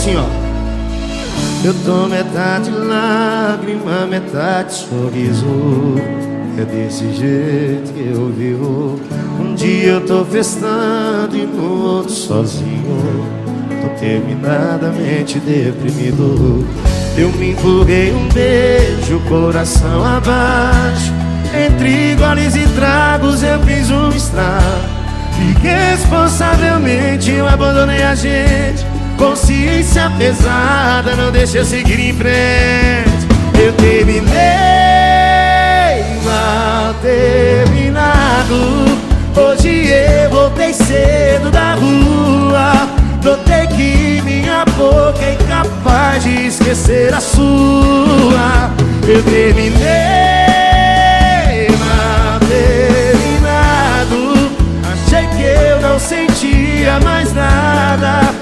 assim, ó. Eu tô metade lágrima, metade sorriso. É desse jeito que eu vivo. Um dia eu tô festando e no outro sozinho. Tô terminadamente deprimido. Eu me empurrei um beijo, coração abaixo. Entre goles e tragos eu fiz um estrago. Irresponsavelmente eu abandonei a gente. Consciência pesada não deixa eu seguir em frente. Eu terminei mal terminado. Hoje eu voltei cedo da rua. Notei que minha boca é incapaz de esquecer a sua. Eu terminei mal terminado. Achei que eu não sentia mais nada.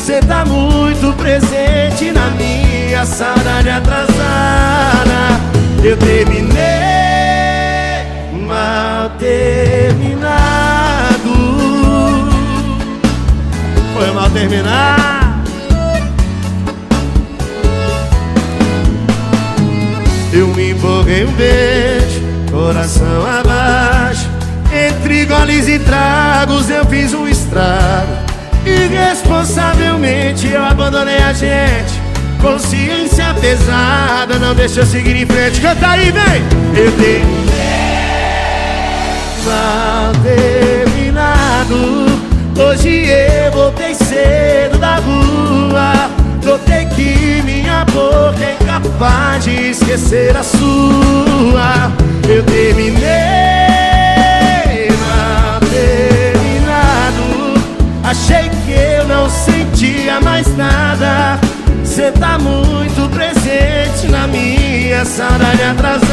Cê tá muito presente na minha saudade atrasada. Eu terminei mal terminado. Foi mal terminar. Eu me empolguei um beijo, coração abaixo. Entre goles e tragos eu fiz um estrago. Irresponsavelmente eu abandonei a gente. Consciência pesada não deixa eu seguir em frente. Canta aí, vem! Eu terminei mal terminado. Hoje eu voltei cedo da rua. Notei que minha boca é incapaz de esquecer a sua. Eu terminei mal terminado. Achei que eu não sentia mais nada. Cê tá muito presente na minha saudade atrasada.